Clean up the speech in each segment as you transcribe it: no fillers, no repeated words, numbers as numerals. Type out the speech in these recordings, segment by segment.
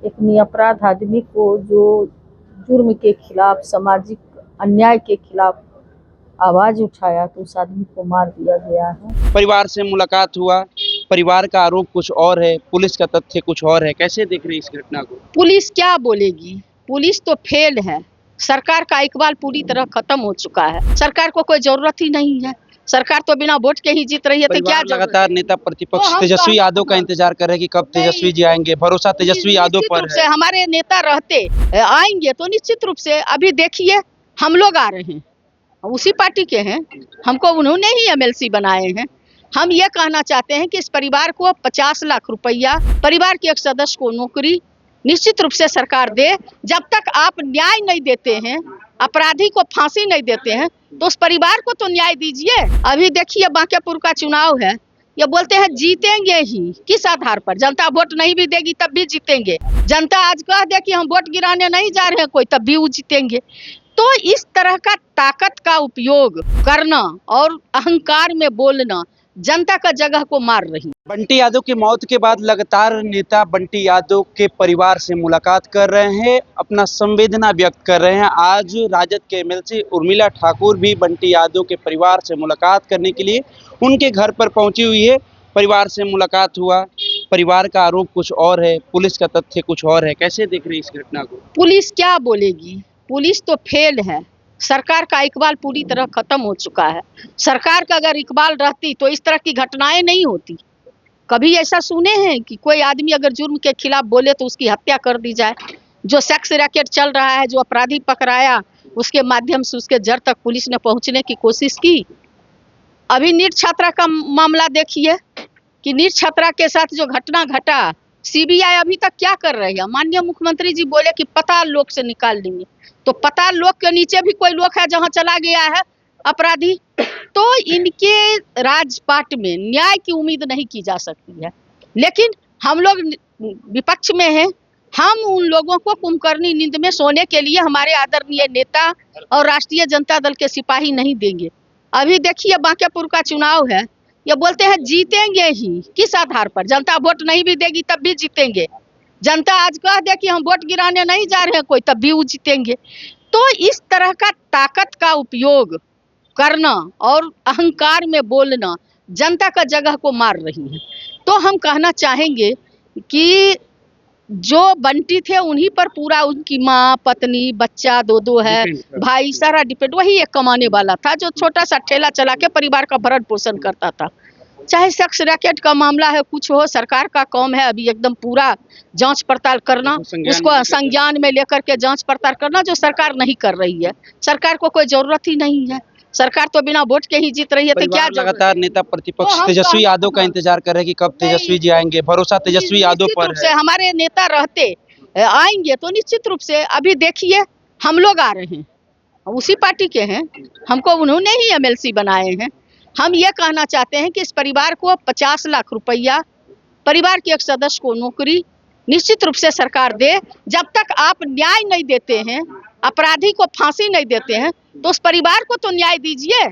एक निरपराध आदमी को जो जुर्म के खिलाफ, सामाजिक अन्याय के खिलाफ आवाज उठाया तो उस आदमी को मार दिया गया है। परिवार से मुलाकात हुआ, परिवार का आरोप कुछ और है, पुलिस का तथ्य कुछ और है। कैसे देख रही है इस घटना को? पुलिस क्या बोलेगी? पुलिस तो फेल है। सरकार का इकबाल पूरी तरह खत्म हो चुका है। सरकार को कोई जरूरत ही नहीं है। सरकार तो बिना वोट के ही जीत रही है, तो क्या लगातार नेता प्रतिपक्ष तेजस्वी यादव का इंतजार कर रहे हैं कि कब तेजस्वी जी आएंगे। भरोसा तेजस्वी यादव पर है। हमारे नेता रहते आएंगे तो निश्चित रूप से, अभी देखिए हम लोग आ रहे हैं, उसी पार्टी के हैं, हमको उन्होंने ही एमएलसी बनाए हैं। हम ये कहना चाहते हैं कि इस परिवार को 50 लाख रुपया, परिवार के एक सदस्य को नौकरी निश्चित रूप से सरकार दे। जब तक आप न्याय नहीं देते हैं, अपराधी को फांसी नहीं देते हैं, तो उस परिवार को तो न्याय दीजिए। अभी देखिए बांकीपुर का चुनाव है, ये बोलते हैं जीतेंगे ही, किस आधार पर? जनता वोट नहीं भी देगी तब भी जीतेंगे। जनता आज कह दे कि हम वोट गिराने नहीं जा रहे हैं कोई, तब भी वो जीतेंगे। तो इस तरह का ताकत का उपयोग करना और अहंकार में बोलना जनता का जगह को मार रही है। बंटी यादव की मौत के बाद लगातार नेता बंटी यादव के परिवार से मुलाकात कर रहे हैं, अपना संवेदना व्यक्त कर रहे हैं। आज राजद के एमएलसी उर्मिला ठाकुर भी बंटी यादव के परिवार से मुलाकात करने के लिए उनके घर पर पहुंची हुई है। परिवार से मुलाकात हुआ, परिवार का आरोप कुछ और है, पुलिस का तथ्य कुछ और है। कैसे देख रही है इस घटना को? पुलिस क्या बोलेगी? पुलिस तो फेल है। सरकार का इकबाल पूरी तरह खत्म हो चुका है। सरकार का अगर इकबाल रहती तो इस तरह की घटनाएं नहीं होती। कभी ऐसा सुने हैं कि कोई आदमी अगर जुर्म के खिलाफ बोले तो उसकी हत्या कर दी जाए? जो सेक्स रैकेट चल रहा है, जो अपराधी पकड़ाया, उसके माध्यम से उसके जड़ तक पुलिस ने पहुंचने की कोशिश की। अभी नीट छात्रा का मामला देखिए कि नीट छात्रा के साथ जो घटना घटा, सीबीआई अभी तक क्या कर रही है? माननीय मुख्यमंत्री जी बोले कि पता लोक से निकाल लेंगे, तो पता लोक के नीचे भी कोई लोक है जहां चला गया है अपराधी। तो इनके राजपाट में न्याय की उम्मीद नहीं की जा सकती है। लेकिन हम लोग विपक्ष में हैं, हम उन लोगों को कुंभकर्णी नींद में सोने के लिए हमारे आदरणीय नेता और राष्ट्रीय जनता दल के सिपाही नहीं देंगे। अभी देखिए बांकीपुर का चुनाव है, ये बोलते हैं जीतेंगे ही, किस आधार पर? जनता वोट नहीं भी देगी तब भी जीतेंगे। जनता आज कह दे कि हम वोट गिराने नहीं जा रहे हैं कोई, तब भी वो जीतेंगे। तो इस तरह का ताकत का उपयोग करना और अहंकार में बोलना जनता का जगह को मार रही है। तो हम कहना चाहेंगे कि जो बंटी थे उन्हीं पर पूरा, उनकी माँ, पत्नी, बच्चा दो है, भाई, सारा डिपेंड। वही एक कमाने वाला था जो छोटा सा ठेला चला के परिवार का भरण पोषण करता था। चाहे सेक्स रैकेट का मामला है, कुछ हो, सरकार का काम है अभी एकदम पूरा जांच पड़ताल करना, उसको संज्ञान में लेकर के जांच पड़ताल करना, जो सरकार नहीं कर रही है। सरकार को कोई जरूरत ही नहीं है। सरकार तो बिना वोट के ही जीत रही है, तो क्या? लगातार नेता प्रतिपक्ष तेजस्वी यादव का इंतजार कर रहे हैं कि कब तेजस्वी जी आएंगे। भरोसा तेजस्वी यादव पर है। हमारे नेता रहते आएंगे तो निश्चित रूप से, अभी देखिए हम लोग आ रहे हैं, उसी पार्टी के हैं, हमको उन्होंने ही एमएलसी बनाए हैं। हम ये कहना चाहते हैं कि इस परिवार को 50 लाख रुपया, परिवार के एक सदस्य को नौकरी निश्चित रूप से सरकार दे। जब तक आप न्याय नहीं देते हैं, अपराधी को फांसी नहीं देते हैं, तो उस परिवार को तो न्याय दीजिए।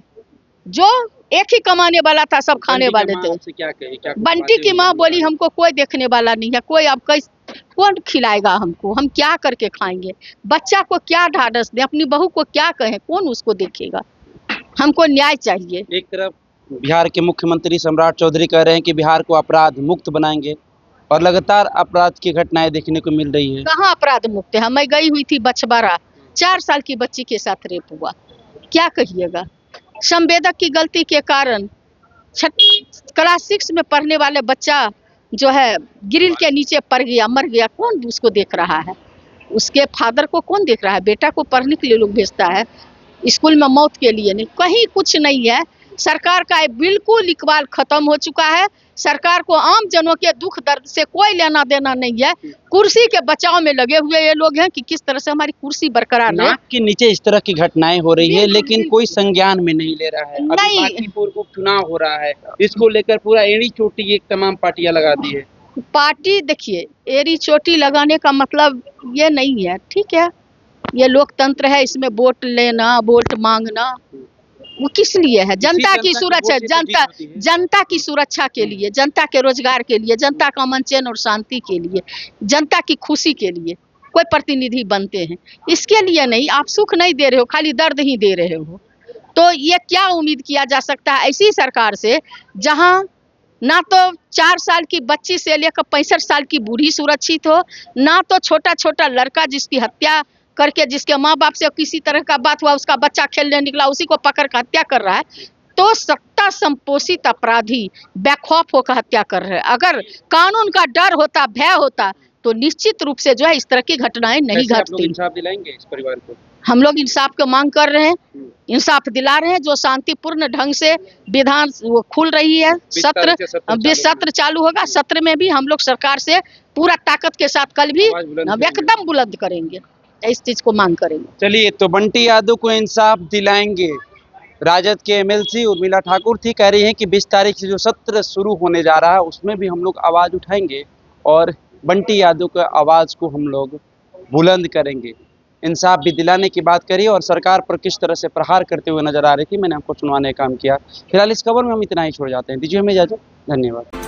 जो एक ही कमाने वाला था, सब खाने वाले थे। बंटी की माँ बोली हमको कोई देखने वाला नहीं है, कोई अब कौन खिलाएगा हमको, हम क्या करके खाएंगे? बच्चा को क्या ढाढ़स दें, अपनी बहू को क्या कहें, कौन उसको देखेगा? हमको न्याय चाहिए। एक तरफ बिहार के मुख्यमंत्री सम्राट चौधरी कह रहे हैं कि बिहार को अपराध मुक्त बनाएंगे, और लगातार अपराध की घटनाएं देखने को मिल रही है। कहाँ अपराध मुक्त है? मैं गई हुई थी बछवाड़ा, 4 साल की बच्ची के साथ रेप हुआ, क्या कहिएगा? संवेदक की गलती के कारण क्लास 6 में पढ़ने वाले बच्चा जो है ग्रिल के नीचे पड़ गया, मर गया। कौन उसको देख रहा है? उसके फादर को कौन देख रहा है? बेटा को पढ़ने के लिए लोग भेजता है, स्कूल में मौत के लिए नहीं। कहीं कुछ नहीं है। सरकार का बिल्कुल इकबाल खत्म हो चुका है। सरकार को आम जनों के दुख दर्द से कोई लेना देना नहीं है। कुर्सी के बचाव में लगे हुए ये लोग हैं कि किस तरह से हमारी कुर्सी बरकरार रहे। नाक के नीचे इस तरह की घटनाएं हो रही है, लेकिन कोई संज्ञान में नहीं ले रहा है। नहीं, बांकीपुर को चुनाव हो रहा है, इसको लेकर पूरा एड़ी चोटी एक तमाम पार्टियां लगा दी है। पार्टी देखिए, एड़ी चोटी लगाने का मतलब ये नहीं है, ठीक है? ये लोकतंत्र है, इसमें वोट लेना, वोट मांगना वो किस लिए है? जनता की सुरक्षा, वोट से तो जीत होती है। जनता की सुरक्षा के लिए, जनता के रोजगार के लिए, जनता का अमन चैन और शांति के लिए, जनता की खुशी के लिए कोई प्रतिनिधि बनते हैं। इसके लिए नहीं, आप सुख नहीं दे रहे हो, खाली दर्द ही दे रहे हो। तो ये क्या उम्मीद किया जा सकता है ऐसी सरकार से, जहां ना तो 4 साल की बच्ची से लेकर 65 साल की बूढ़ी सुरक्षित हो, ना तो छोटा छोटा लड़का जिसकी हत्या करके, जिसके माँ बाप से किसी तरह का बात हुआ, उसका बच्चा खेलने निकला, उसी को पकड़ कर हत्या कर रहा है। तो सत्ता संपोषित अपराधी बेखौफ होकर हत्या कर रहे हैं। अगर कानून का डर होता, भय होता, तो निश्चित रूप से जो है इस तरह की घटनाएं नहीं कैसे आप लोग घटती। इंसाफ दिलाएंगे इस परिवार को? हम लोग इंसाफ की मांग कर रहे हैं, इंसाफ दिला रहे हैं। जो शांतिपूर्ण ढंग से विधान वो खुल रही है, सत्र चालू होगा। सत्र में भी हम लोग सरकार से पूरा ताकत के साथ कल भी एकदम बुलंद करेंगे, इस चीज को मांग करेंगे। चलिए, तो बंटी यादव को इंसाफ दिलाएंगे राजद के एमएलसी उर्मिला ठाकुर थी, कह रही हैं कि 20 तारीख से जो सत्र शुरू होने जा रहा है उसमें भी हम लोग आवाज उठाएंगे और बंटी यादव के आवाज को हम लोग बुलंद करेंगे। इंसाफ भी दिलाने की बात करी और सरकार पर किस तरह से प्रहार करते हुए नजर आ रही थी, मैंने आपको सुनवाने का काम किया। फिलहाल इस खबर में हम इतना ही छोड़ जाते हैं, दीजिए हमें इजाजत, धन्यवाद।